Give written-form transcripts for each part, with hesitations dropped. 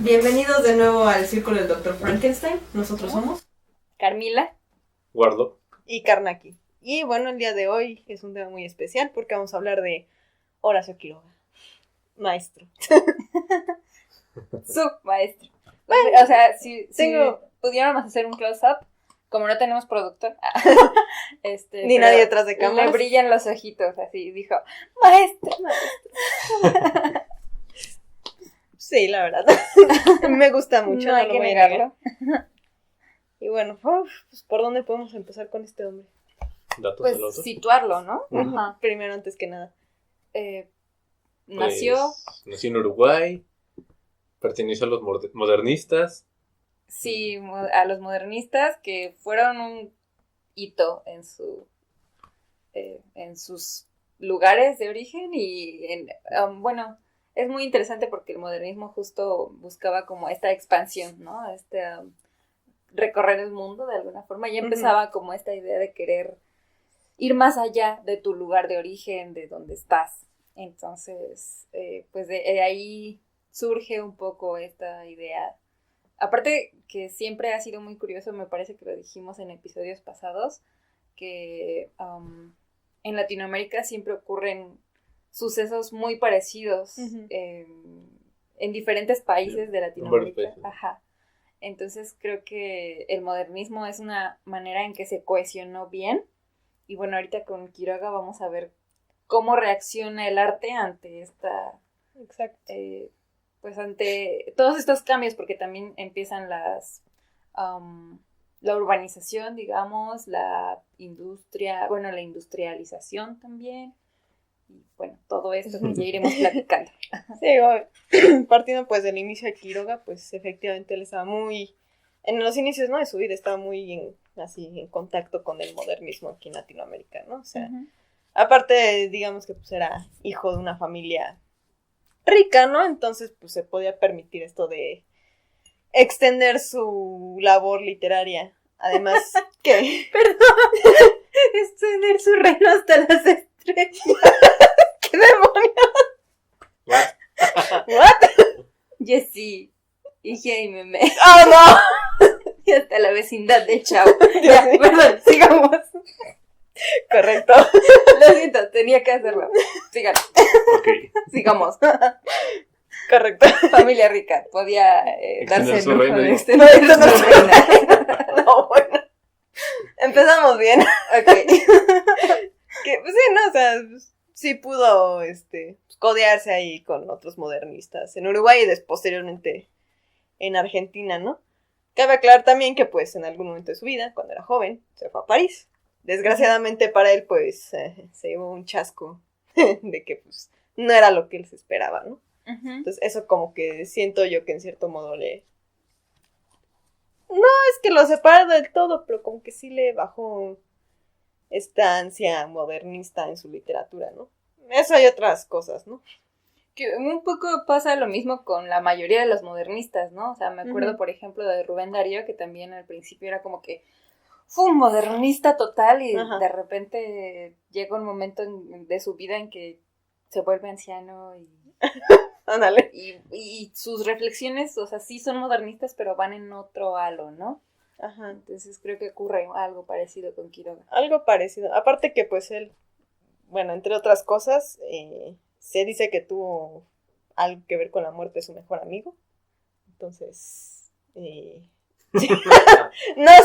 Bienvenidos de nuevo al Círculo del Dr. Frankenstein. Nosotros somos Carmila, Guardo y Karnaki. Y bueno, el día de hoy es un tema muy especial porque vamos a hablar de Horacio Quiroga, maestro. su maestro. O sea, si pudiéramos hacer un close-up, como no tenemos productor, ni nadie detrás de cámara, le brillan los ojitos, así, dijo, maestro. Sí, la verdad. Me gusta mucho, no hay lo que voy a negarlo. negar. Y bueno, pues, ¿por dónde podemos empezar con este hombre? datos Pues del otro. situarlo, ¿no? Ajá. Primero, antes que nada. Nació en Uruguay, perteneció a los modernistas. sí, a los modernistas, que fueron un hito en sus lugares de origen y bueno, es muy interesante porque el modernismo justo buscaba como esta expansión, ¿no? Recorrer el mundo de alguna forma, y empezaba como esta idea de querer ir más allá de tu lugar de origen, de donde estás. Entonces, pues de ahí surge un poco esta idea. Aparte que siempre ha sido muy curioso, me parece que lo dijimos en episodios pasados, que en Latinoamérica siempre ocurren sucesos muy parecidos en diferentes países de Latinoamérica. Ajá. Entonces creo que el modernismo es una manera en que se cohesionó bien. Y bueno, ahorita con Quiroga vamos a ver cómo reacciona el arte ante esta... Exacto. Pues ante todos estos cambios, porque también empiezan la urbanización, digamos, la industria, bueno, la industrialización también, y bueno, todo esto que ya iremos platicando. Sí, partiendo pues del inicio de Quiroga, pues efectivamente él estaba muy, en los inicios, ¿no?, de su vida, estaba muy en contacto con el modernismo aquí en Latinoamérica, ¿no? O sea, aparte, digamos que pues era hijo de una familia rica, ¿no? Entonces, pues se podía permitir esto de extender su labor literaria. Además, ¿qué? Perdón, extender su reino hasta las estrellas. ¿Qué demonios? ¿What? Jessie, hija y meme. ¡Oh, no! Y hasta la vecindad de Chao. Ya, perdón, sigamos. Correcto. Lo siento, tenía que hacerlo. Síganlo. Okay. Sigamos. Correcto. Familia rica, podía darse el lujo de extender No, su reino. No, bueno. Empezamos bien. Ok. Que, pues sí, ¿no? O sea, sí pudo, codearse ahí con otros modernistas en Uruguay y posteriormente en Argentina, ¿no? Cabe aclarar también que, pues, en algún momento de su vida, cuando era joven, se fue a París. Desgraciadamente para él, pues, se llevó un chasco de que, pues, no era lo que él se esperaba, ¿no? Entonces, eso como que siento yo que en cierto modo no es que lo separa del todo, pero como que sí le bajó esta ansia modernista en su literatura, ¿no? Eso hay otras cosas, ¿no? Que un poco pasa lo mismo con la mayoría de los modernistas, ¿no? O sea, me acuerdo, por ejemplo, de Rubén Darío, que también al principio era como que fue un modernista total y de repente llega un momento de su vida en que se vuelve anciano y... Ándale. Y sus reflexiones, o sea, sí son modernistas, pero van en otro halo, ¿no? Ajá. Entonces creo que ocurre algo parecido con Quiroga. Algo parecido. Aparte que pues él, bueno, entre otras cosas, se dice que tuvo algo que ver con la muerte de su mejor amigo. Entonces, no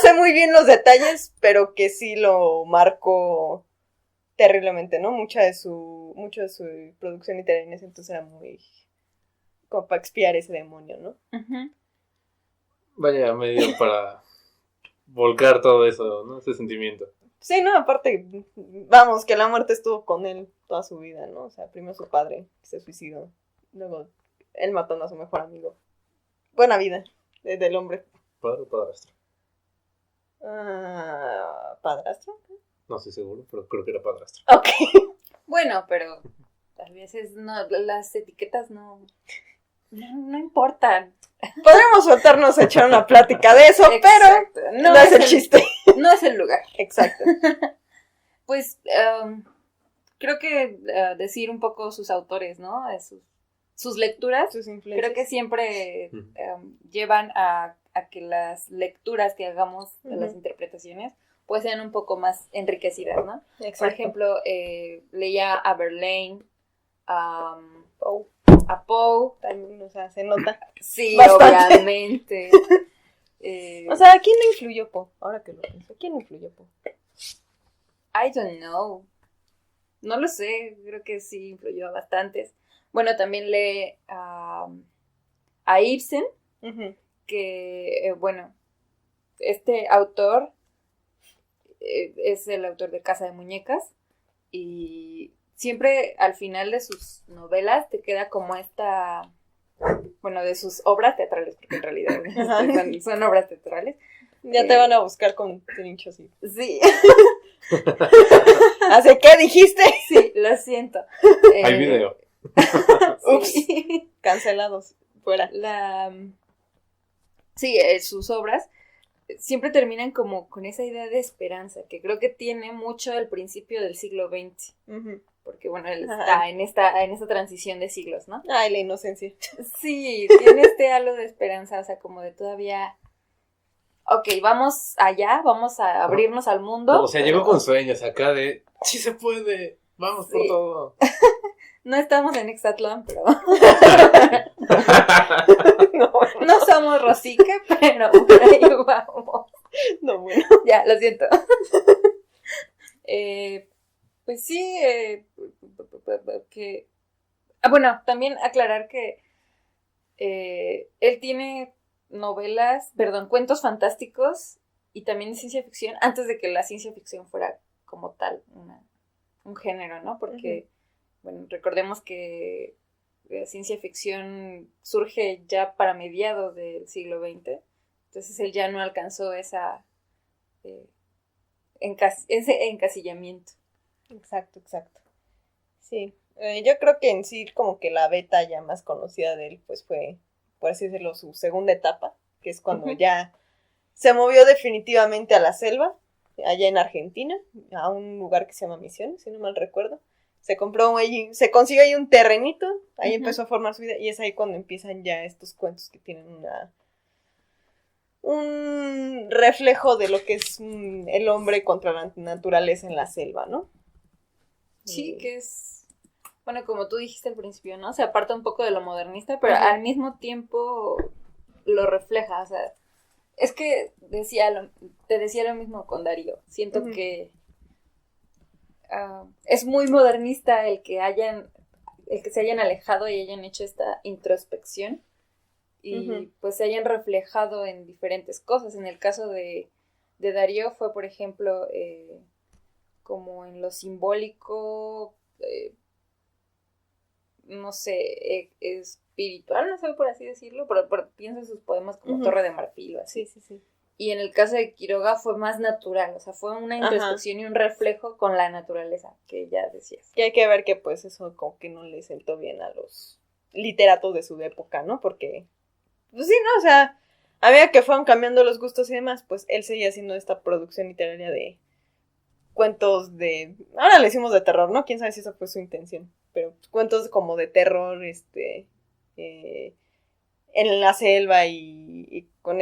sé muy bien los detalles, pero que sí lo marcó terriblemente, ¿no? Mucho de su producción literaria en ese entonces era muy como para expiar ese demonio, ¿no? Vaya medio para volcar todo eso, ¿no? Ese sentimiento. Sí, no, aparte, vamos, que la muerte estuvo con él toda su vida, ¿no? O sea, primero su padre se suicidó, luego él matando a su mejor amigo. Buena vida del hombre. ¿Padre o padrastro? ¿Padrastro? No estoy seguro, pero creo que era padrastro. Ok. Bueno, pero a veces no, las etiquetas no importan. Podríamos soltarnos a echar una plática de eso, Exacto. pero no es el chiste. No es el lugar. Exacto. Pues creo que decir un poco sus autores, ¿no? sus lecturas, sus influencias. creo que siempre llevan a que las lecturas que hagamos de las interpretaciones pues sean un poco más enriquecidas, ¿no? Exacto. Por ejemplo, leía a Verlaine, a Poe. También, o sea, se nota. Sí, Bastante. obviamente. O sea, ¿quién no influyó Poe? Ahora que lo pienso, ¿quién no influyó Poe? I don't know. No lo sé, creo que sí influyó a bastantes. Bueno, también lee a Ibsen, que, bueno, este autor es el autor de Casa de Muñecas y siempre al final de sus novelas te queda como esta, bueno, de sus obras teatrales, porque en realidad son obras teatrales. Ya te van a buscar con trinchos y... Sí, ¿Hace qué dijiste? sí, lo siento. Hay video. Sí. Cancelados, fuera. Sí, sus obras siempre terminan como con esa idea de esperanza, que creo que tiene mucho el principio del siglo XX, porque bueno, él está en esta transición de siglos, ¿no? Ay, la inocencia. Sí, tiene este halo de esperanza, o sea, como de todavía, ok, vamos allá, vamos a abrirnos al mundo. O sea, llegó con sueños acá de, sí se puede, vamos por todo. No estamos en Exatlán, pero No, bueno. no somos Rosique, pero por ahí vamos. No, bueno. Ya, lo siento. Pues sí, que... bueno, también aclarar que él tiene cuentos fantásticos y también de ciencia ficción, antes de que la ciencia ficción fuera como tal un género, ¿no? Porque, bueno, recordemos que la ciencia ficción surge ya para mediados del siglo XX, entonces él ya no alcanzó ese encasillamiento. Exacto. Sí, yo creo que en sí como que la beta ya más conocida de él pues fue, por así decirlo, su segunda etapa, que es cuando ya se movió definitivamente a la selva, allá en Argentina, a un lugar que se llama Misiones, si no mal recuerdo. Se consiguió ahí un terrenito, ahí empezó a formar su vida, y es ahí cuando empiezan ya estos cuentos que tienen un reflejo de lo que es el hombre contra la naturaleza en la selva, ¿no? Sí, que es, bueno, como tú dijiste al principio, ¿no? Se aparta un poco de lo modernista, pero al mismo tiempo lo refleja, o sea, es que te decía lo mismo con Darío, siento que es muy modernista el que se hayan alejado y hayan hecho esta introspección y pues se hayan reflejado en diferentes cosas. En el caso de Darío fue, por ejemplo, como en lo simbólico, no sé, espiritual, no sé por así decirlo, pero pienso en sus poemas como Torre de Marfil o así. Sí. Y en el caso de Quiroga fue más natural, o sea, fue una introspección y un reflejo con la naturaleza, que ya decías. Y hay que ver que pues eso como que no le sentó bien a los literatos de su época, ¿no? Porque, pues sí, ¿no? O sea, a medida que fueron cambiando los gustos y demás, pues él seguía haciendo esta producción literaria de cuentos ahora le decimos de terror, ¿no? Quién sabe si esa fue su intención, pero cuentos como de terror, en la selva y con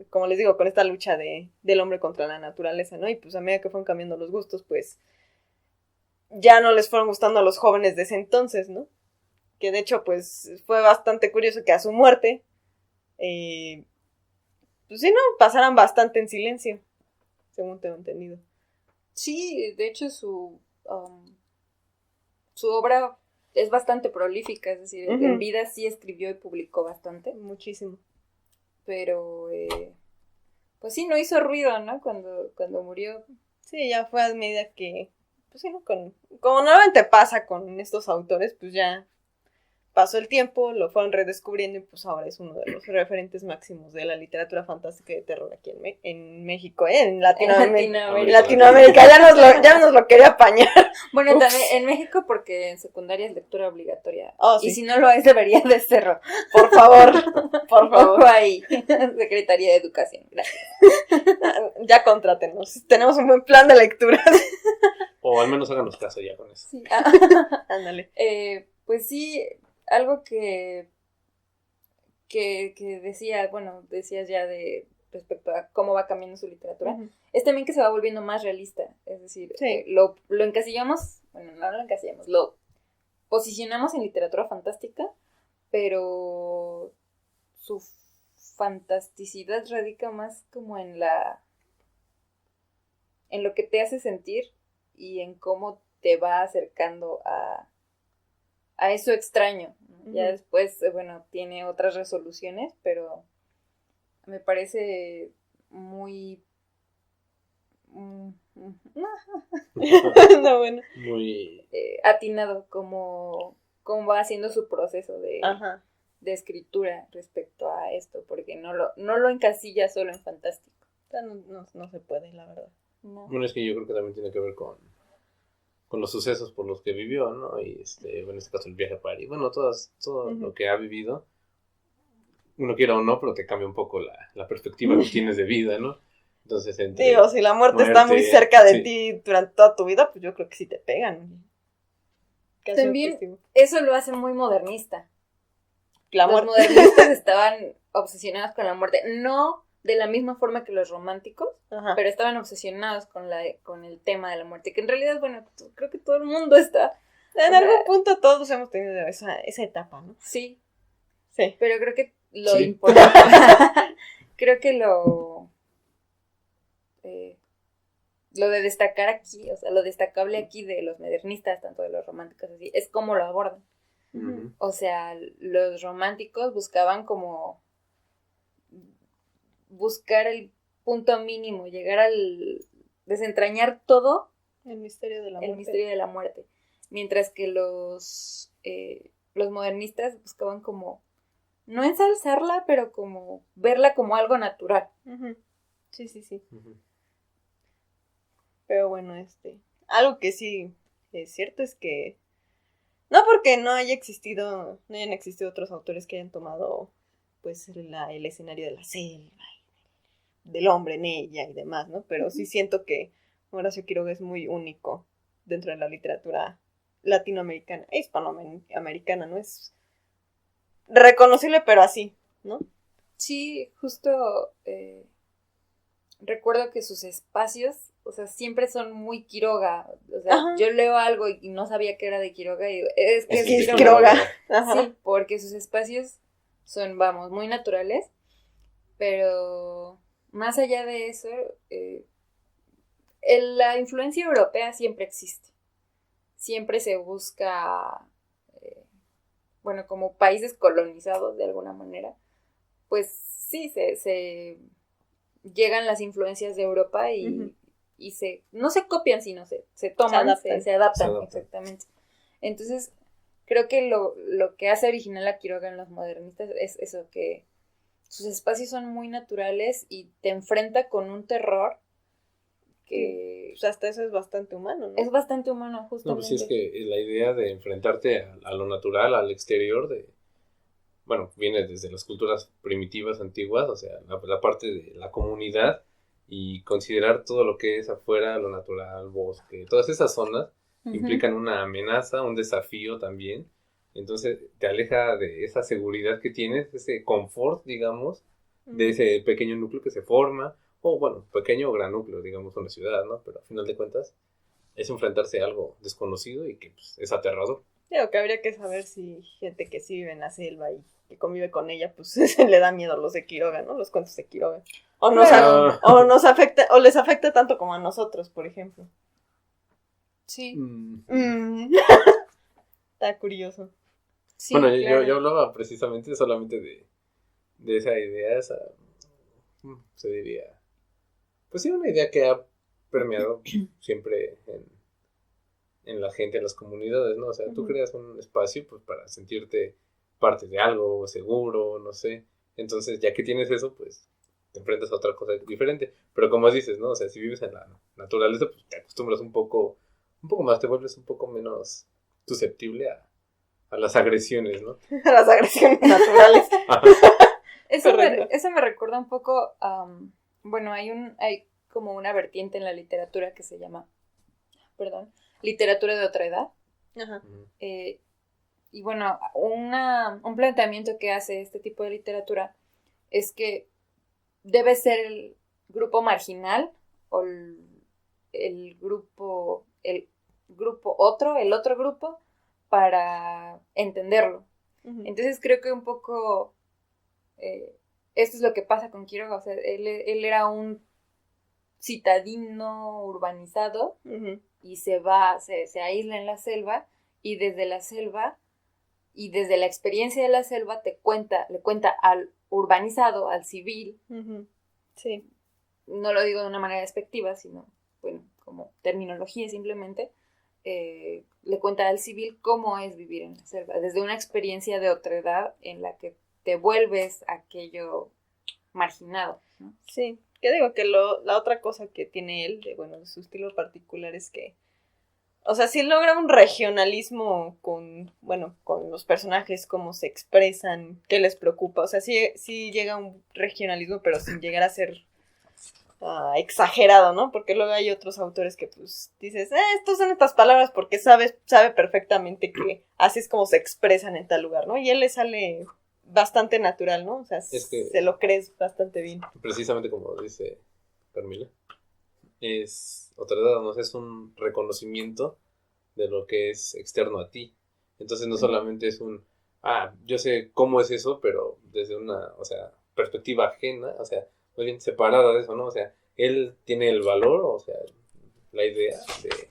como les digo, con esta lucha del hombre contra la naturaleza, ¿no? Y pues a medida que fueron cambiando los gustos, pues ya no les fueron gustando a los jóvenes de ese entonces, ¿no? Que de hecho, pues fue bastante curioso que a su muerte, pues sí, ¿no? Pasaran bastante en silencio, según tengo entendido. Sí, de hecho su obra es bastante prolífica, es decir, en vida sí escribió y publicó bastante. Muchísimo. Pero, pues sí, no hizo ruido, ¿no? Cuando murió. Sí, ya fue a medida que, pues sí, ¿no? Como normalmente pasa con estos autores, pues ya pasó el tiempo, lo fueron redescubriendo y pues ahora es uno de los referentes máximos de la literatura fantástica y de terror aquí en México, en Latinoamérica. En Latinoamérica, ya nos lo quería apañar. Bueno, también en México porque en secundaria es lectura obligatoria. Oh, sí. Y si no lo es, debería de serlo. Por favor, por favor. Ojo ahí, Secretaría de Educación, gracias. Ya contrátenos, tenemos un buen plan de lectura. O al menos háganos caso ya con eso. Sí. Ándale. Pues sí, algo que decía, bueno, decías ya de respecto a cómo va cambiando su literatura, es también que se va volviendo más realista, es decir, Sí. lo encasillamos, bueno, no lo encasillamos, lo posicionamos en literatura fantástica, pero su fantasticidad radica más como en lo que te hace sentir y en cómo te va acercando a eso extraño, ¿no? Ya después, bueno, tiene otras resoluciones, pero me parece muy... No, bueno. Muy... atinado como va haciendo su proceso de escritura respecto a esto, porque no lo encasilla solo en fantástico. No se puede, la verdad. No. Bueno, es que yo creo que también tiene que ver con los sucesos por los que vivió, ¿no? Y bueno, en este caso el viaje a París. Bueno, todo lo que ha vivido, uno quiera o no, pero te cambia un poco la perspectiva que tienes de vida, ¿no? Entonces, digo, si la muerte está muy cerca de ti durante toda tu vida, pues yo creo que sí te pegan. También eso lo hace muy modernista. Los modernistas estaban obsesionados con la muerte, no de la misma forma que los románticos, pero estaban obsesionados con el tema de la muerte, que en realidad, bueno, creo que todo el mundo está... En algún punto todos hemos tenido esa etapa, ¿no? Sí. Sí. Pero creo que lo importante... creo que lo de destacar aquí, o sea, lo destacable aquí de los modernistas, tanto de los románticos así, es cómo lo abordan. O sea, los románticos buscaban como buscar el punto mínimo, llegar al desentrañar todo el misterio de la muerte. Mientras que los modernistas buscaban como no ensalzarla, pero como verla como algo natural. Sí. Pero bueno, algo que sí es cierto es que no porque no hayan existido otros autores que hayan tomado pues el escenario de la selva, del hombre en ella y demás, ¿no? Pero sí siento que Horacio Quiroga es muy único dentro de la literatura latinoamericana e hispanoamericana, ¿no? Es reconocible, pero así, ¿no? Sí, justo recuerdo que sus espacios, o sea, siempre son muy Quiroga. O sea, yo leo algo y no sabía que era de Quiroga y digo, es que es Quiroga. Sí, porque sus espacios son, vamos, muy naturales, pero más allá de eso, la influencia europea siempre existe. Siempre se busca, bueno, como países colonizados de alguna manera, pues sí, se llegan las influencias de Europa y no se copian, sino se toman, se adaptan, exactamente. Entonces, creo que lo que hace original a Quiroga en los modernistas es eso, que sus espacios son muy naturales y te enfrenta con un terror que... Pues hasta eso es bastante humano, ¿no? Es bastante humano, justamente. No, pues sí, es que la idea de enfrentarte a lo natural, al exterior, bueno, viene desde las culturas primitivas antiguas, o sea, la parte de la comunidad y considerar todo lo que es afuera, lo natural, bosque, todas esas zonas implican una amenaza, un desafío también. Entonces te aleja de esa seguridad que tienes, ese confort, digamos, de ese pequeño núcleo que se forma, o bueno, pequeño o gran núcleo, digamos, una ciudad, ¿no? Pero al final de cuentas es enfrentarse a algo desconocido y que pues, es aterrador. Creo que habría que saber si gente que sí vive en la selva y que convive con ella, pues le da miedo a los de Quiroga, ¿no? Los cuentos de Quiroga. O nos afecta, o les afecta tanto como a nosotros, por ejemplo. Sí. Está curioso. Sí, bueno, claro. yo hablaba precisamente solamente de esa idea, se diría, pues sí, una idea que ha permeado siempre en la gente, en las comunidades, ¿no? O sea, tú creas un espacio pues para sentirte parte de algo seguro, no sé. Entonces, ya que tienes eso, pues te enfrentas a otra cosa diferente. Pero como dices, ¿no? O sea, si vives en la naturaleza, pues te acostumbras un poco más, te vuelves un poco menos susceptible a las agresiones, ¿no? A las agresiones naturales. Eso me recuerda un poco, bueno, hay como una vertiente en la literatura que se llama, literatura de otra edad. y bueno, un planteamiento que hace este tipo de literatura es que debe ser el grupo marginal o el grupo otro, el otro grupo, para entenderlo. Ujú. Entonces creo que un poco esto es lo que pasa con Quiroga. O sea, él era un citadino urbanizado Ujú. y se aísla en la selva, y desde la selva y desde la experiencia de la selva le cuenta al urbanizado, al civil, Ujú. Sí. no lo digo de una manera despectiva, sino, bueno, como terminología simplemente, le cuenta al civil cómo es vivir en la selva, desde una experiencia de otredad en la que te vuelves aquello marginado, ¿no? Sí, que digo que la otra cosa que tiene él, de su estilo particular es que, o sea, sí logra un regionalismo con los personajes, cómo se expresan, qué les preocupa, o sea, sí llega a un regionalismo, pero sin llegar a ser exagerado, ¿no? Porque luego hay otros autores que, pues, dices, estos son estas palabras porque sabe perfectamente que así es como se expresan en tal lugar, ¿no? Y él le sale bastante natural, ¿no? O sea, Es que- se lo crees bastante bien. Precisamente como dice Carmila, es otra edad, ¿no? Es un reconocimiento de lo que es externo a ti. Entonces no solamente es yo sé cómo es eso, pero desde una, o sea, perspectiva ajena, o sea, muy bien separada de eso, ¿no? O sea, él tiene el valor, o sea, la idea de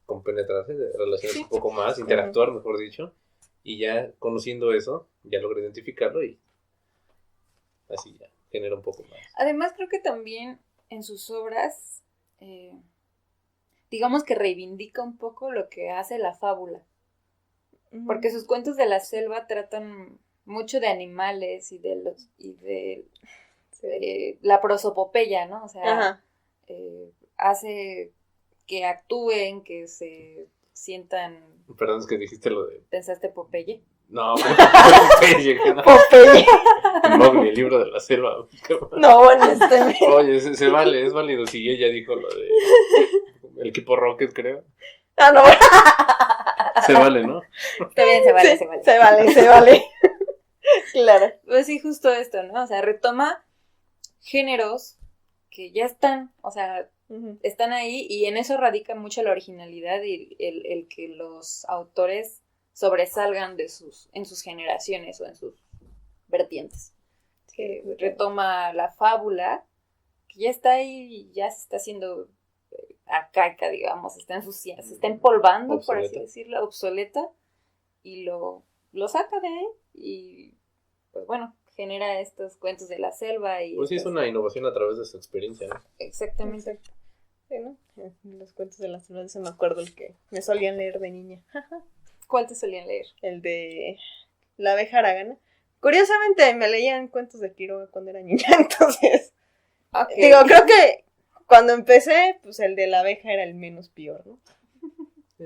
compenetrarse, de relacionarse Sí. un poco más, interactuar, mejor dicho, y ya conociendo eso, ya logra identificarlo y así ya genera un poco más. Además, creo que también en sus obras, digamos que reivindica un poco lo que hace la fábula, porque sus cuentos de la selva tratan mucho de animales y de la prosopopeya, ¿no? O sea, Ajá. hace que actúen, que se sientan. Perdón, es que dijiste lo de... ¿Pensaste Popeye? No, Popeye, Popeye. Mowgli, el libro de la selva. No, honestamente. Oye, se vale, es válido. Si ella dijo lo de el equipo Rocket, creo. Ah, no. Se vale, ¿no? Está bien, se vale, Sí, se vale. Se vale. Claro. Pues sí, justo esto, ¿no? O sea, retoma géneros que ya están, o sea, Ujú. están ahí, y en eso radica mucho la originalidad y el que los autores sobresalgan en sus generaciones o en sus vertientes. Que retoma la fábula, que ya está ahí y ya se está haciendo arcaica, digamos, está ensuciada, se está empolvando, Obsoleta. por así decirlo, obsoleta, y lo saca de ahí y, pues bueno, genera estos cuentos de la selva y... Pues sí, es una innovación a través de su experiencia, ¿no? Exactamente. Exacto. Sí, ¿no? Los cuentos de las selvas, me acuerdo el que me solían leer de niña. ¿Cuál te solían leer? El de la abeja aragana. Curiosamente me leían cuentos de Quiroga cuando era niña, entonces... Okay. Digo, creo que cuando empecé, pues el de la abeja era el menos peor, ¿no?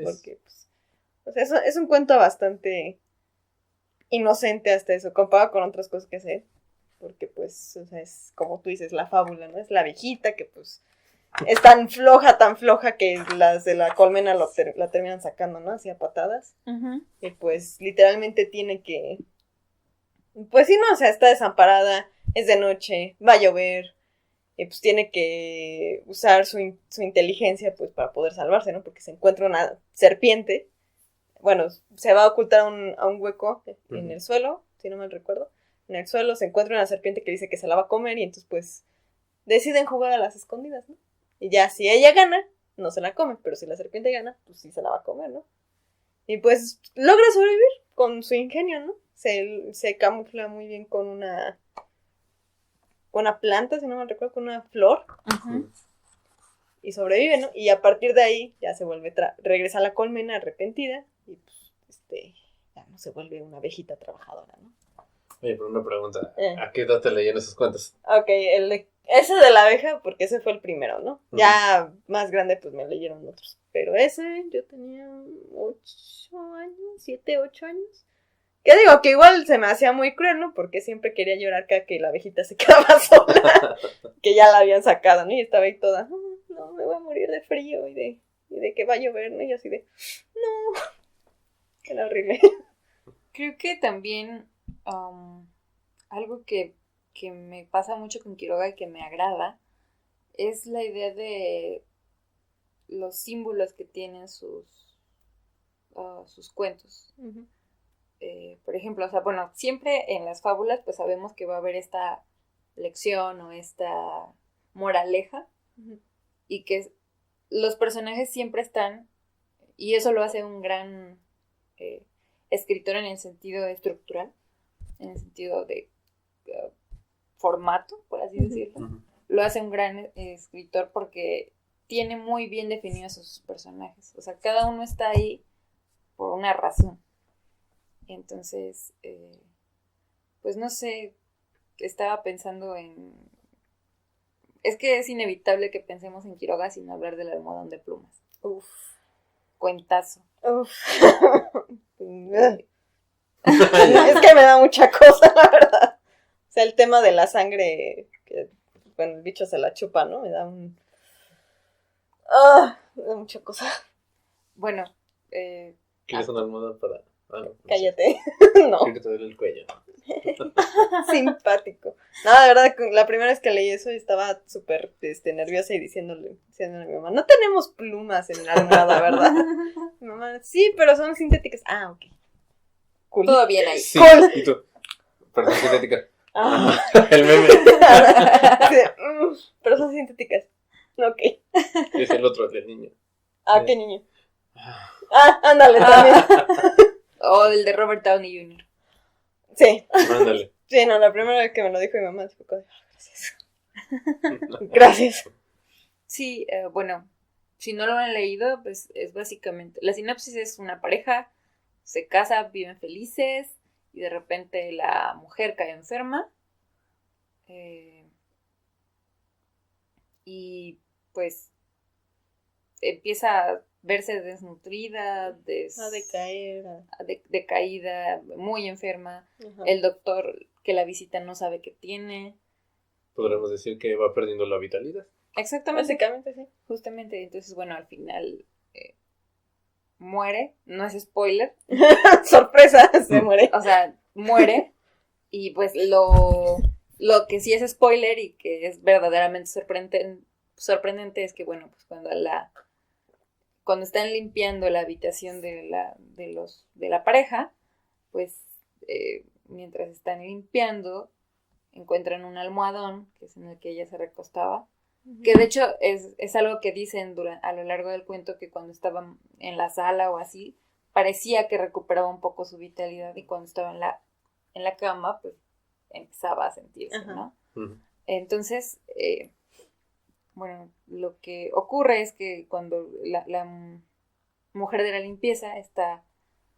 Porque, pues, o sea, es un cuento bastante inocente hasta eso, comparado con otras cosas que sé. Porque, pues, o sea, es como tú dices, la fábula, ¿no? Es la abejita que, pues, es tan floja que las de la colmena la terminan sacando, ¿no? Así a patadas. Uh-huh. Y, pues, literalmente tiene que... Pues sí, no, o sea, está desamparada, es de noche, va a llover. Y pues tiene que usar su inteligencia pues para poder salvarse, ¿no? Porque se encuentra una serpiente. Bueno, se va a ocultar a un hueco en el suelo, si no mal recuerdo. En el suelo se encuentra una serpiente que dice que se la va a comer y entonces pues deciden jugar a las escondidas, ¿no? Y ya si ella gana, no se la come, pero si la serpiente gana, pues sí se la va a comer, ¿no? Y pues logra sobrevivir con su ingenio, ¿no? Se camufla muy bien con una planta, si no me recuerdo, con una flor. Uh-huh. Y sobrevive, ¿no? Y a partir de ahí ya se vuelve, regresa a la colmena arrepentida y pues, ya no se vuelve una abejita trabajadora, ¿no? Oye, pero una pregunta, ¿a qué edad te leían esos cuentos? Ok, ese de la abeja, porque ese fue el primero, ¿no? Uh-huh. Ya más grande, pues me leyeron otros. Pero ese, yo tenía 7, 8 años. Que digo, que igual se me hacía muy cruel, ¿no? Porque siempre quería llorar cada que la abejita se quedaba sola. Que ya la habían sacado, ¿no? Y estaba ahí toda, no, me voy a morir de frío y de que va a llover, ¿no? Y así de, no. Era horrible. Creo que también algo que me pasa mucho con Quiroga y que me agrada es la idea de los símbolos que tienen sus cuentos. Ujú. Por ejemplo, o sea, bueno, siempre en las fábulas pues sabemos que va a haber esta lección o esta moraleja Ujú. y que los personajes siempre están, y eso lo hace un gran escritor en el sentido estructural, en el sentido de formato, por así decirlo. Ujú. Lo hace un gran escritor porque tiene muy bien definidos sus personajes. O sea, cada uno está ahí por una razón. Entonces, pues no sé, estaba pensando en... Es que es inevitable que pensemos en Quiroga sin hablar del almohadón de plumas. Uf. Cuentazo. Uf. Es que me da mucha cosa, la verdad. O sea, el tema de la sangre, que bueno, el bicho se la chupa, ¿no? Me da un... me da mucha cosa. Bueno, ¿Quieres una almohada para...? Ah, no, Cállate. No, Creo que te duele el cuello. simpático. No, de verdad, la primera vez que leí eso estaba súper nerviosa y diciéndole a mi mamá, no tenemos plumas en la almohada, ¿verdad? Mi mamá, sí, pero son sintéticas. Ah, ok. Cool. todo bien ahí. Sí, Cool. y tú. Perdón, sintética. Ah. El meme. Así de, pero son sintéticas. Ok. Es el otro del niño. Ah, qué niño. Ah, ándale, también. O el de Robert Downey Jr. Sí, Ándale. sí, no, la primera vez que me lo dijo mi mamá, fue como, gracias. Gracias. Sí, bueno, si no lo han leído, pues es básicamente... La sinopsis es una pareja, se casa, viven felices, y de repente la mujer cae enferma. Y pues empieza a verse desnutrida, A decaer. decaída, muy enferma. Ajá. El doctor que la visita no sabe qué tiene. Podremos decir que va perdiendo la vitalidad. Exactamente. Básicamente, sí. Justamente, entonces, bueno, al final muere, no es spoiler, Sorpresa, se muere. o sea, muere, y pues lo que sí es spoiler y que es verdaderamente sorprendente es que, bueno, pues cuando están limpiando la habitación de la pareja, pues mientras están limpiando, encuentran un almohadón, que es en el que ella se recostaba, que de hecho es algo que dicen a lo largo del cuento, que cuando estaban en la sala o así, parecía que recuperaba un poco su vitalidad, y cuando estaba en la cama, pues empezaba a sentirse, Ajá. ¿no? Ujú. Entonces, bueno, lo que ocurre es que cuando la mujer de la limpieza está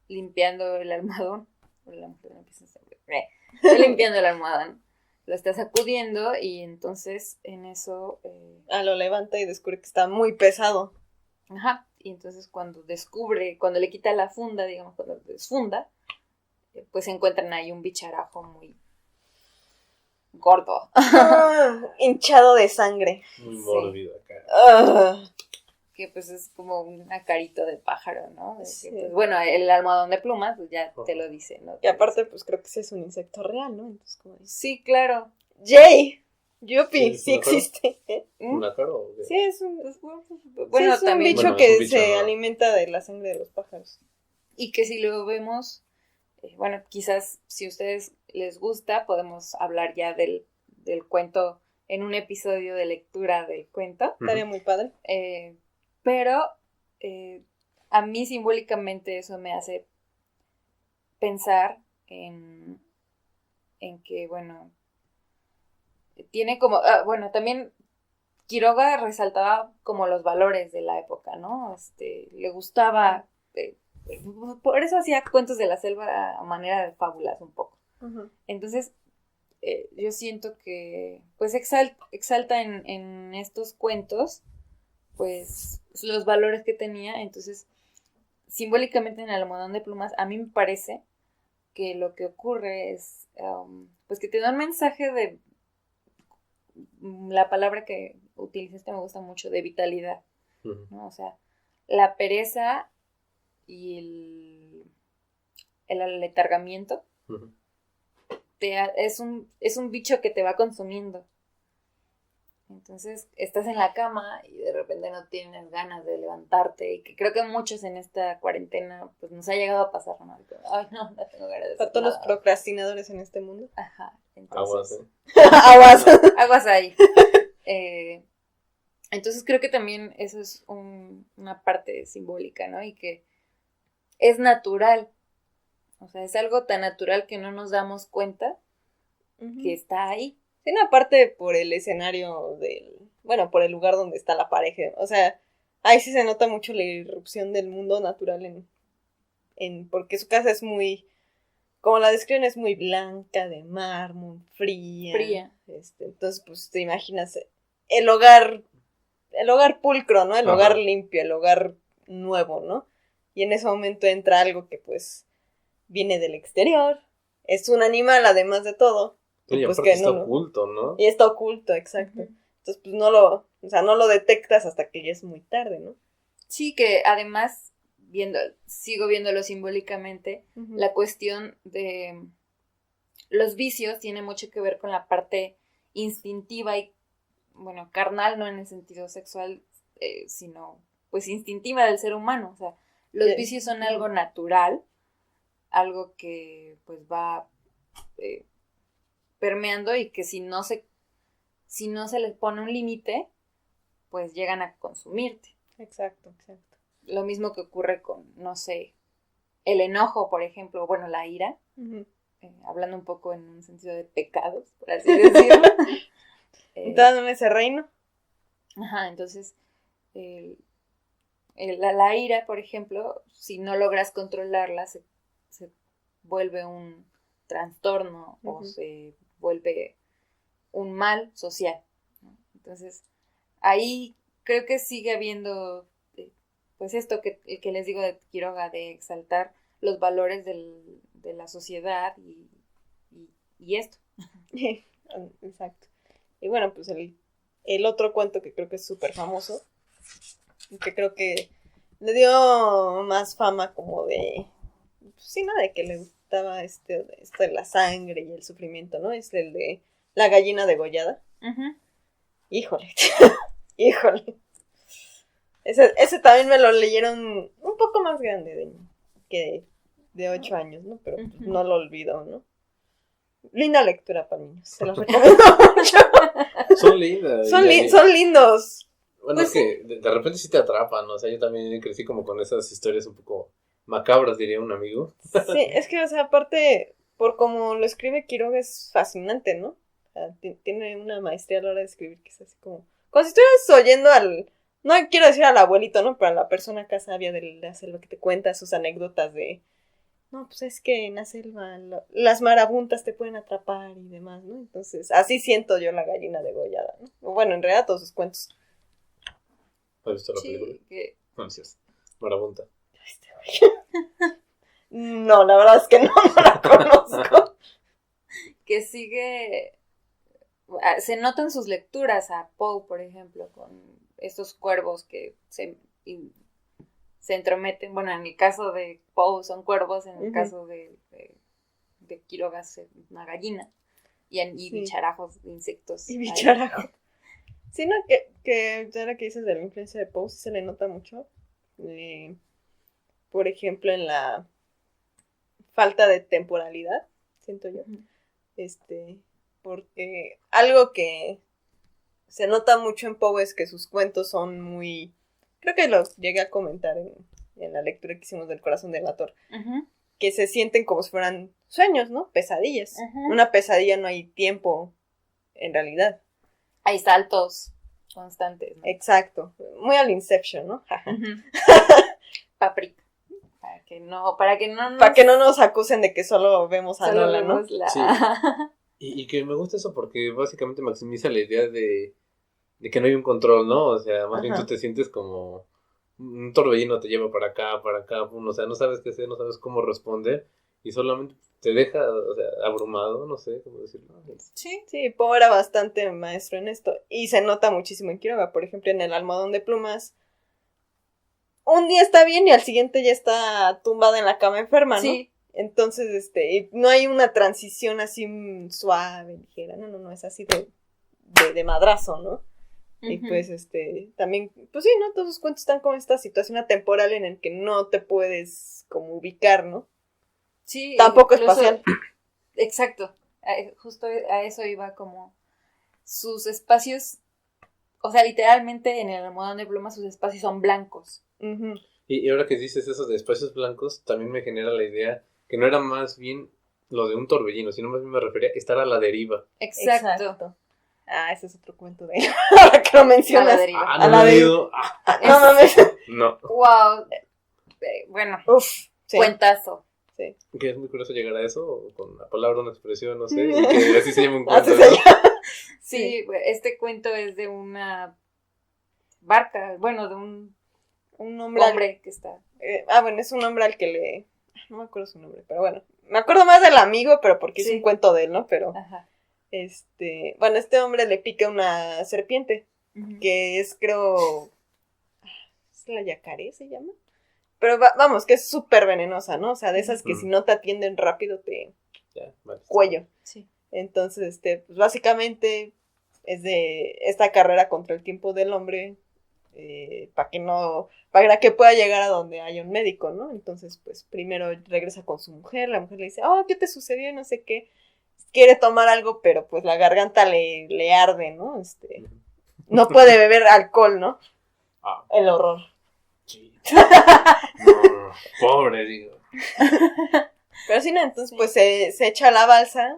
limpiando el almohadón, o la mujer de la limpieza está limpiando el almohadón, lo está sacudiendo, y entonces en eso... Lo levanta y descubre que está muy pesado. Ajá, y entonces cuando le quita la funda, digamos, cuando desfunda, pues encuentran ahí un bicharajo muy gordo. Hinchado de sangre. Muy mórbido acá. Que pues es como una carita de pájaro, ¿no? Sí. Pues, bueno, el almohadón de plumas, pues ya te lo dice, ¿no? Y aparte, pues creo que sí es un insecto real, ¿no? Entonces, como dice, Sí, claro. Jay, Yuppie, ¿Sí, sí es un ácaro? existe. ¿Un ácaro o qué? Sí, es un, Pues, bueno, sí, es un también. bicho Bueno, que es un bicho, se ¿no? alimenta de la sangre de los pájaros. Y que si lo vemos, bueno, quizás si a ustedes les gusta, podemos hablar ya del cuento en un episodio de lectura del cuento. Estaría muy padre. Pero a mí simbólicamente eso me hace pensar en que, bueno, tiene como, bueno, también Quiroga resaltaba como los valores de la época, ¿no? Le gustaba, por eso hacía cuentos de la selva a manera de fábulas un poco. Ujú. Entonces, yo siento que, pues, exalta en estos cuentos, pues, los valores que tenía. Entonces, simbólicamente en el almohadón de plumas, a mí me parece que lo que ocurre es, pues, que te da un mensaje de, la palabra que utilizaste me gusta mucho, de vitalidad, Ujú. ¿no? O sea, la pereza y el aletargamiento. Ujú. Es un bicho que te va consumiendo. Entonces estás en la cama y de repente no tienes ganas de levantarte, y que creo que muchos en esta cuarentena pues nos ha llegado a pasar, ¿no? Ay, no tengo ganas de hacer Para todos los nada. procrastinadores en este mundo. Ajá, Aguas, entonces Aguas. aguas ahí. Entonces creo que también eso es una parte simbólica, ¿no? Y que es natural, o sea, es algo tan natural que no nos damos cuenta que está ahí. Sí, no, aparte por el escenario bueno, por el lugar donde está la pareja. O sea, ahí sí se nota mucho la irrupción del mundo natural porque su casa es muy, como la describen, es muy blanca, de mármol, fría. Entonces, pues te imaginas el hogar pulcro, ¿no? El Ajá. hogar limpio, el hogar nuevo, ¿no? Y en ese momento entra algo que pues viene del exterior, es un animal además de todo. Y Pues aparte que está no, oculto, ¿no? y está oculto, exacto. Ujú. Entonces, pues no lo detectas hasta que ya es muy tarde, ¿no? Sí, que además, sigo viéndolo simbólicamente, la cuestión de los vicios tiene mucho que ver con la parte instintiva y, bueno, carnal, no en el sentido sexual, sino pues instintiva del ser humano. O sea, los vicios son algo natural, algo que pues va permeando, y que si no se les pone un límite, pues llegan a consumirte. Exacto. Lo mismo que ocurre con, no sé, el enojo, por ejemplo, bueno, la ira, hablando un poco en un sentido de pecados, por así decirlo. Entrando en ese reino. Ajá, entonces, la ira, por ejemplo, si no logras controlarla, se vuelve un trastorno o se vuelve un mal social, ¿no? Entonces, ahí creo que sigue habiendo, pues esto que les digo de Quiroga, de exaltar los valores de la sociedad y esto. Exacto. Y bueno, pues el otro cuento que creo que es súper famoso, y que creo que le dio más fama como de, pues sí, ¿no? De que le gustaba esto de la sangre y el sufrimiento, ¿no? Es el de la gallina degollada. Uh-huh. Híjole. Ese también me lo leyeron un poco más grande que de 8 años, ¿no? Pero pues, no lo olvido, ¿no? Linda lectura para niños, se los recomiendo mucho. Son lindas. Son lindos. Bueno, pues es que de repente sí te atrapan, ¿no? O sea, yo también crecí como con esas historias un poco macabras, diría un amigo. Sí, es que, o sea, aparte, por como lo escribe Quiroga, es fascinante, ¿no? O sea, tiene una maestría a la hora de escribir que es así como si estuvieras oyendo no quiero decir al abuelito, ¿no? Pero a la persona acá sabia de la selva que te cuenta sus anécdotas de, no, pues es que en la selva las marabuntas te pueden atrapar y demás, ¿no? Entonces, así siento yo la gallina degollada, ¿no? Bueno, en realidad todos sus cuentos. ¿Has visto la película? Gracias. Marabunta. No, la verdad es que no la conozco. Que sigue, se notan sus lecturas a Poe, por ejemplo, con estos cuervos que se entrometen. Bueno, en el caso de Poe son cuervos, en el caso de Quiroga es una gallina, y bicharajos de insectos. Y bicharajos. Sí, no, que ya la que dices de la influencia de Poe sí se le nota mucho. Por ejemplo, en la falta de temporalidad, siento yo. Porque algo que se nota mucho en Poe es que sus cuentos son muy... Creo que los llegué a comentar en la lectura que hicimos del Corazón Delator. Que se sienten como si fueran sueños, ¿no? Pesadillas. Una pesadilla no hay tiempo en realidad. Hay saltos constantes, ¿no? Exacto. Muy al Inception, ¿no? Paprika. Para que no nos acusen de que solo vemos a Lola, ¿no? Sí. Y que me gusta eso porque básicamente maximiza la idea de que no hay un control, ¿no? O sea, más bien tú te sientes como un torbellino te lleva para acá, o sea, no sabes qué hacer, no sabes cómo responder y solamente te deja, o sea, abrumado, no sé cómo decirlo. Sí, Poe era bastante maestro en esto y se nota muchísimo en Quiroga, por ejemplo, en El almohadón de plumas. Un día está bien y al siguiente ya está tumbada en la cama enferma, ¿no? Sí. Entonces, y no hay una transición así suave, ligera, no, es así de madrazo, ¿no? Y pues, también, pues sí, ¿no? Todos los cuentos están con esta situación atemporal en el que no te puedes como ubicar, ¿no? Sí. Tampoco incluso- espacial. Exacto. Justo a eso iba como sus espacios, o sea, literalmente en el almohadón de plumas sus espacios son blancos. Ujú. Y ahora que dices eso de espacios blancos, también me genera la idea que no era más bien lo de un torbellino, sino más bien me refería a estar a la deriva. Exacto. Ah, ese es otro cuento de él. Ahora que lo A la mencionas. deriva. Ah, A no la lo he de- leído. No mames. No. Wow. Bueno, Uf, sí. cuentazo. Que es muy curioso llegar a eso, o con una palabra, una expresión, no sé, y que así se llama un cuento. Así se ¿no? llama. Sí, este cuento es de una barca, bueno, de un Un hombre. que está. Bueno, es un hombre al que no me acuerdo su nombre, pero bueno. Me acuerdo más del amigo, pero porque es Sí. un cuento de él, ¿no? Pero, Ajá. bueno, este hombre le pica una serpiente, Ujú. que es, creo, ¿es la yacaré se llama? Pero vamos, que es súper venenosa, ¿no? O sea, de esas que Ujú. si no te atienden rápido te Ya, vale. cuello. Sí. Entonces, pues básicamente es de esta carrera contra el tiempo del hombre, para que pueda llegar a donde haya un médico, ¿no? Entonces, pues primero regresa con su mujer, la mujer le dice, ¿qué te sucedió? No sé qué. Quiere tomar algo, pero pues la garganta le arde, ¿no? No puede beber alcohol, ¿no? Ah, El horror. sí. No, pobre, digo. Pero sí, no, entonces Sí. pues se echa a la balsa,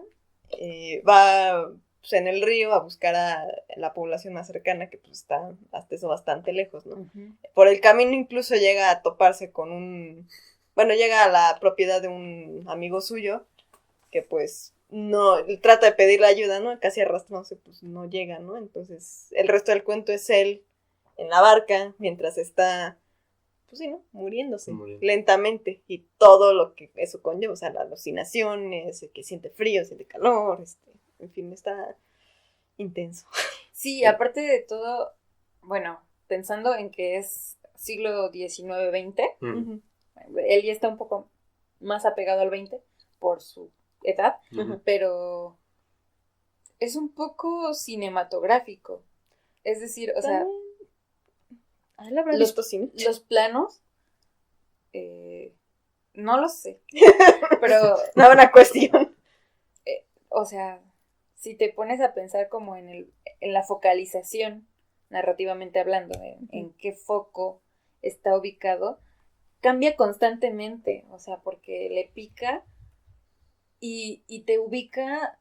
va pues, en el río a buscar a la población más cercana, que pues está hasta eso bastante lejos, ¿no? Ujú. Por el camino incluso llega a toparse llega a la propiedad de un amigo suyo, que pues no, trata de pedirle ayuda, ¿no? Casi arrastrándose, pues no llega, ¿no? Entonces el resto del cuento es él en la barca, mientras está, pues sí, ¿no? Muriéndose Muriendo. lentamente, y todo lo que eso conlleva, o sea, las alucinaciones, el que siente frío, siente calor, en fin, está intenso. Sí, aparte de todo, bueno, pensando en que es siglo XIX-XX, Mm, él ya está un poco más apegado al 20 por su edad, ujú. pero es un poco cinematográfico. Es decir, o sea, ¿Él habrá los- visto cine? los planos, no lo sé, pero, No, una cuestión. o sea, si te pones a pensar como en la focalización, narrativamente hablando, en qué foco está ubicado, cambia constantemente, o sea, porque le pica y te ubica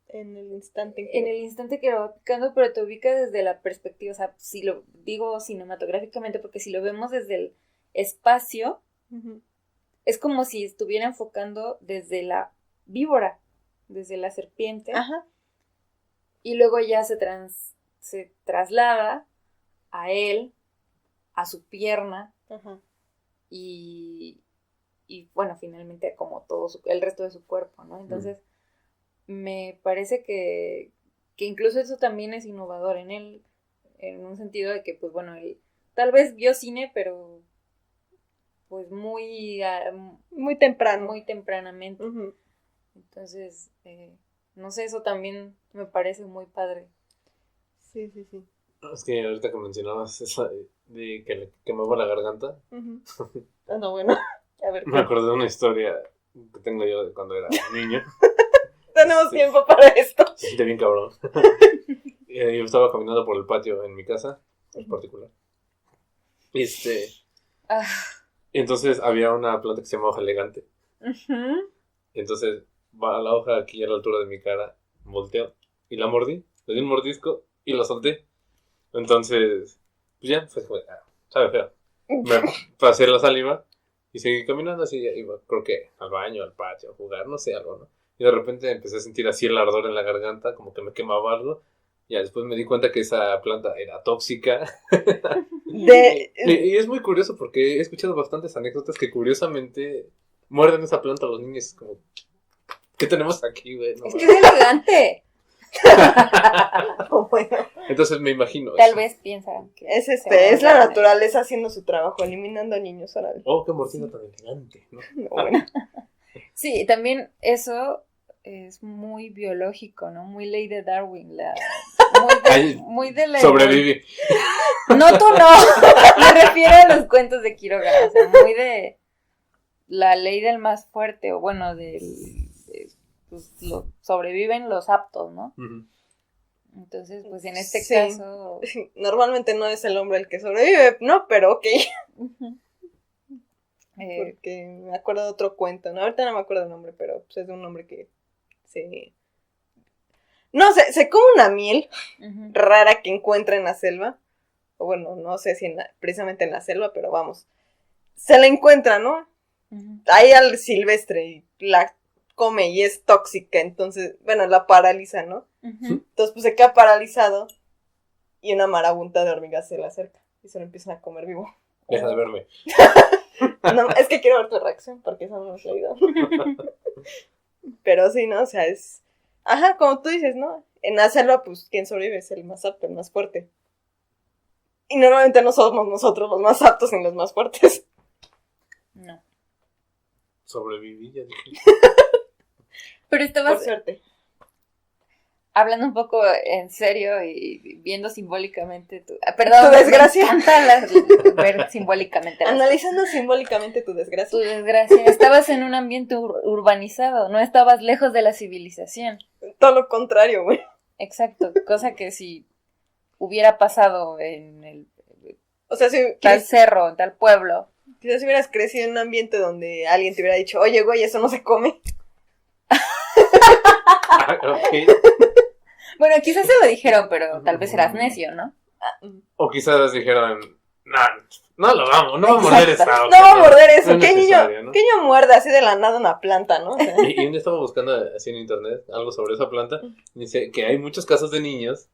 En el instante en el instante que lo va picando, pero te ubica desde la perspectiva, o sea, si lo digo cinematográficamente, porque si lo vemos desde el espacio, Ujú. es como si estuviera enfocando desde la víbora, desde la serpiente, Ajá. y luego ya se traslada a él, a su pierna, Ajá. y bueno, finalmente como todo el resto de su cuerpo, ¿no? Entonces, me parece que incluso eso también es innovador en él, en un sentido de que, pues bueno, él tal vez vio cine, pero pues muy Muy temprano. muy tempranamente. Ujú. Entonces, no sé, eso también me parece muy padre. Sí, sí, sí. Es que ahorita que mencionabas esa de que le quemaba la garganta, Ujú. No, bueno. A ver, me acordé de una historia que tengo yo de cuando era niño. tenemos Sí. tiempo para esto. Se siente bien cabrón. Yo estaba caminando por el patio en mi casa, en particular. Ah, Entonces había una planta que se llama hoja elegante. ujú. Entonces va la hoja aquí a la altura de mi cara, volteo y la mordí, le di un mordisco y la solté. Entonces, pues ya, fue como, sabe feo. Me pasé la saliva y seguí caminando así, iba, creo que al baño, al patio, a jugar, no sé, algo, ¿no? Y de repente empecé a sentir así el ardor en la garganta, como que me quemaba algo. Ya después me di cuenta que esa planta era tóxica. Y es muy curioso porque he escuchado bastantes anécdotas que curiosamente muerden esa planta a los niños. Es como, ¿qué tenemos aquí, güey? No Es que mames. es elegante. Bueno, Entonces me imagino Tal eso. vez piensan que es se es la van a- naturaleza haciendo su trabajo, eliminando niños, órale. Oh, qué mordida tan elegante, ¿no? No, bueno. Sí, también eso es muy biológico, ¿no? Muy ley de Darwin, muy de la... Sobrevive. No, tú no. Me refiero a los cuentos de Quiroga, o sea, muy de la ley del más fuerte, o bueno, pues, sobreviven los aptos, ¿no? Ujú. Entonces, pues en este Sí. caso... Normalmente no es el hombre el que sobrevive, ¿no? Pero ok. Ujú. Porque me acuerdo de otro cuento, ¿no? Ahorita no me acuerdo el nombre, pero pues, es de un hombre que se... No sé, se come una miel Ujú. rara que encuentra en la selva. O bueno, no sé si precisamente en la selva, pero vamos. Se la encuentra, ¿no? Ujú. Ahí al silvestre y la come y es tóxica, entonces, bueno, la paraliza, ¿no? Ujú. Entonces, pues se queda paralizado y una marabunta de hormigas se le acerca y se lo empiezan a comer vivo. Deja de verme. No, es que quiero ver tu reacción porque eso no me has leído. Pero sí, ¿no? O sea, es... Ajá, como tú dices, ¿no? En la selva, pues, quien sobrevive es el más apto, el más fuerte. Y normalmente no somos nosotros los más aptos ni los más fuertes. No. Sobreviví, ya dije. Pero Por estabas suerte. hablando un poco en serio y viendo simbólicamente perdón, Tu desgracia. me encanta ver simbólicamente las Analizando simbólicamente tu tu desgracia. desgracia. Estabas en un ambiente urbanizado, no estabas lejos de la civilización. Todo lo contrario, güey. Exacto, cosa que si hubiera pasado en el O sea, si tal cerro, en tal pueblo. quizás hubieras crecido en un ambiente donde alguien te hubiera dicho, oye, güey, eso no se come. Ok. Bueno, quizás se lo dijeron, pero tal vez eras necio, ¿no? O quizás dijeron, no lo vamos, no va a morder Exacto. esa No hoja, va a morder eso. no es ¿Qué niño, necesario, ¿no? ¿qué niño muerde así de la nada una planta, no? O sea, Y un día estaba buscando así en internet algo sobre esa planta. Y dice que hay muchos casos de niños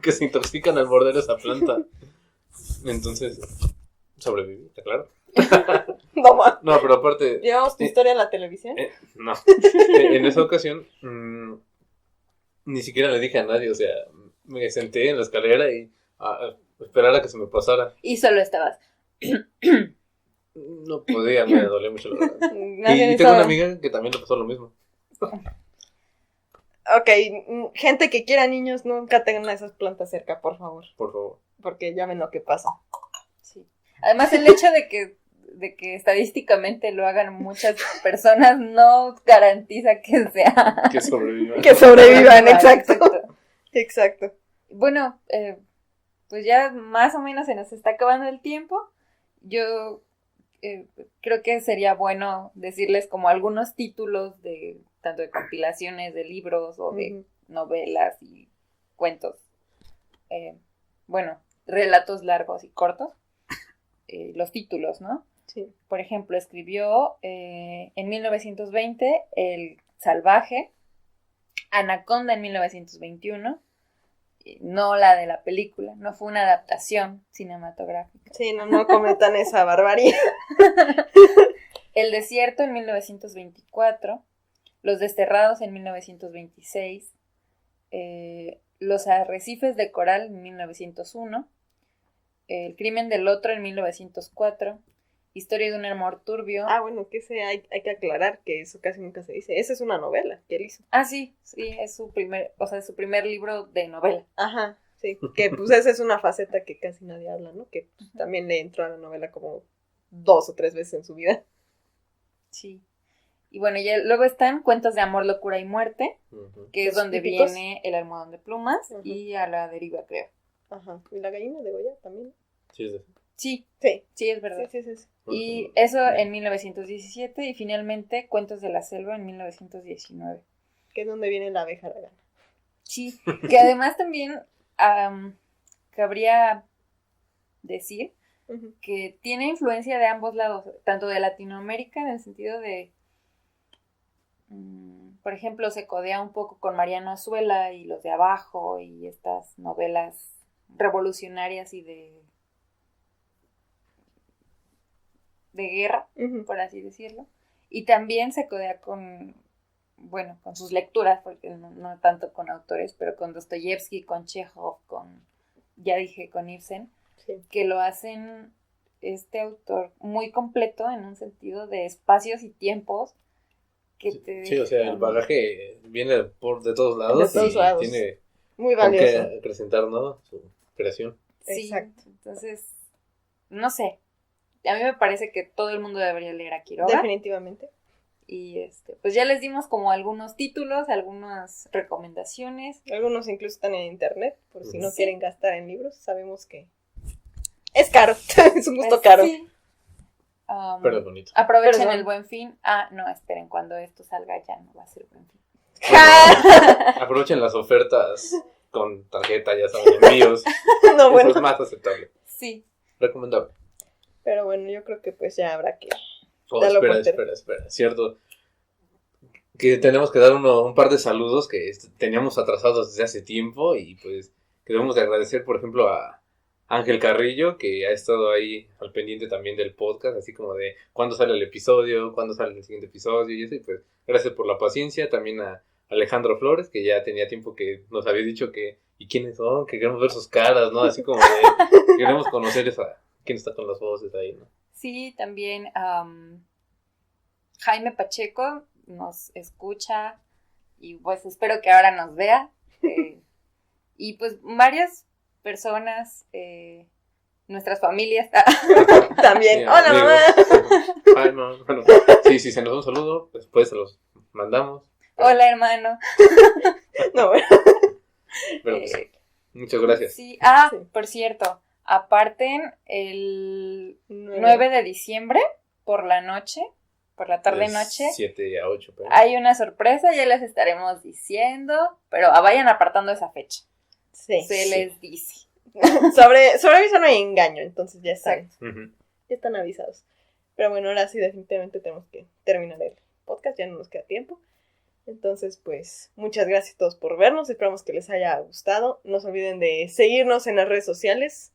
que se intoxican al morder esa planta. Entonces, sobreviví, está claro. no, ma. No, pero aparte, Llevamos tu historia a la televisión. no. En esa ocasión, ni siquiera le dije a nadie. O sea, me senté en la escalera y esperar a que se me pasara. Y solo estabas. No podía, me dolió mucho la verdad. Nadie Y tengo una sabe. amiga que también le pasó lo mismo. Ok, gente que quiera niños, nunca tengan esas plantas cerca, por favor. Por favor. Porque ya ven lo que pasa. Sí. Además, el hecho de que estadísticamente lo hagan muchas personas no garantiza que sea. Que sobreviva. Que sobrevivan, exacto. Exacto. Bueno, pues ya más o menos se nos está acabando el tiempo. Yo creo que sería bueno decirles como algunos títulos de tanto de compilaciones de libros o de novelas y cuentos. Bueno, relatos largos y cortos. Los títulos, ¿no? Sí. Por ejemplo, escribió en 1920 El Salvaje, Anaconda en 1921, no la de la película, no fue una adaptación cinematográfica. Sí, no cometan esa barbarie. El Desierto en 1924, Los Desterrados en 1926, Los Arrecifes de Coral en 1901, El Crimen del Otro en 1904, Historia de un amor turbio. Ah, bueno, que hay que aclarar que eso casi nunca se dice. Esa es una novela que él hizo. Ah, sí, es su primer libro de novela. Ajá, sí. Que pues esa es una faceta que casi nadie habla, ¿no? Que pues, también le entró a la novela como 2 o 3 veces en su vida. Sí. Y bueno, ya luego están Cuentos de amor, locura y muerte, que es Los donde típicos. viene El almohadón de plumas Ujú. y A la deriva, creo. Ajá. ¿Y la gallina de Goya también? Sí, es de- Sí, Sí. sí, es verdad. Sí. Y eso en 1917 y finalmente Cuentos de la selva en 1919. Que es donde viene la abeja aragana. Sí, que además también cabría decir Ujú. que tiene influencia de ambos lados, tanto de Latinoamérica en el sentido de, por ejemplo, se codea un poco con Mariano Azuela y Los de Abajo y estas novelas revolucionarias y de guerra, Ujú. por así decirlo. Y también se codea con sus lecturas, porque no tanto con autores, pero con Dostoyevsky, con Chekhov, con Ibsen, Sí. que lo hacen este autor muy completo en un sentido de espacios y tiempos que te Sí, o sea, el dejan- bagaje viene de todos lados De todos y lados. tiene Muy con qué valioso. acrecentar, ¿no? Su creación. Sí, Exacto. entonces, no sé. A mí me parece que todo el mundo debería leer a Quiroga. Definitivamente. Y pues ya les dimos como algunos títulos, algunas recomendaciones. Algunos incluso están en internet, por si no Sí. quieren gastar en libros. Sabemos que es caro, es un gusto Pues, caro. sí. Pero es bonito. Aprovechen Perdón. el Buen Fin. Ah, no, esperen, cuando esto salga ya no va a ser Buen Fin. Aprovechen las ofertas con tarjeta, ya saben, envíos. No, Eso bueno. es más aceptable. Sí. Recomendable. Pero bueno, yo creo que pues ya habrá que... Oh, Dalo por espera. Cierto. Que tenemos que dar un par de saludos que teníamos atrasados desde hace tiempo y pues queremos de agradecer, por ejemplo, a Ángel Carrillo, que ha estado ahí al pendiente también del podcast, así como de cuándo sale el episodio, cuándo sale el siguiente episodio y eso, y pues gracias por la paciencia. También a Alejandro Flores, que ya tenía tiempo que nos había dicho que, ¿y quiénes son? Que queremos ver sus caras, ¿no? Así como de, queremos conocer quién está con las voces ahí, ¿no? Sí, también Jaime Pacheco nos escucha y pues espero que ahora nos vea. Y pues varias personas, nuestras familias. También. Sí, Hola, amigos. mamá. Ay, no, bueno, sí, se nos da un saludo, después se los mandamos. Hola, hermano. No, bueno. Pero pues, Eh, muchas gracias. Sí, Sí. por cierto, aparten el 9 de diciembre por la noche, por la tarde-noche. 7 a 8. Pero... Hay una sorpresa, ya les estaremos diciendo, pero vayan apartando esa fecha. Sí. Se les dice. Sobre aviso no hay engaño, entonces ya están, Ujú. ya están avisados. Pero bueno, ahora sí definitivamente tenemos que terminar el podcast, ya no nos queda tiempo. Entonces, pues, muchas gracias a todos por vernos, esperamos que les haya gustado. No se olviden de seguirnos en las redes sociales,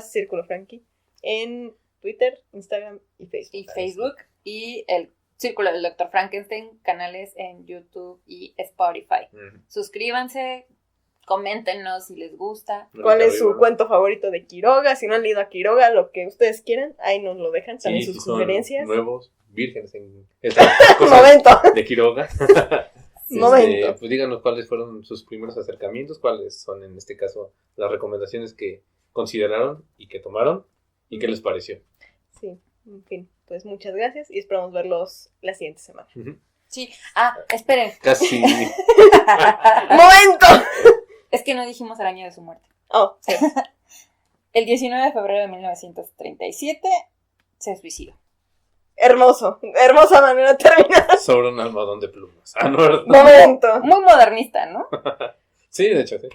@CírculoFrankie, en Twitter, Instagram y Facebook. Y Facebook y el Círculo del Dr. Frankenstein, canales en YouTube y Spotify. Ujú. Suscríbanse, coméntenos si les gusta. ¿Cuál es su Arriba. cuento favorito de Quiroga? Si no han leído a Quiroga, lo que ustedes quieran, ahí nos lo dejan, también Sí, sus si son sugerencias. nuevos, vírgenes en esta Un cosa momento, de Quiroga. momento. Pues díganos cuáles fueron sus primeros acercamientos, cuáles son en este caso las recomendaciones que consideraron y que tomaron y qué les pareció. Sí, en fin, pues muchas gracias y esperamos verlos la siguiente semana. Ujú. Sí. Esperen. Casi. ¡Momento! Es que no dijimos el año de su muerte. Oh, sí. El 19 de febrero de 1937 se suicidó. Hermoso, hermosa manera de terminar. Sobre un almohadón de plumas. Ah, no, ¿verdad? Momento. Muy modernista, ¿no? Sí, de hecho, sí.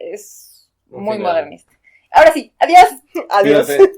Es Un muy final. modernista. Ahora sí, adiós. Adiós. Cuídense.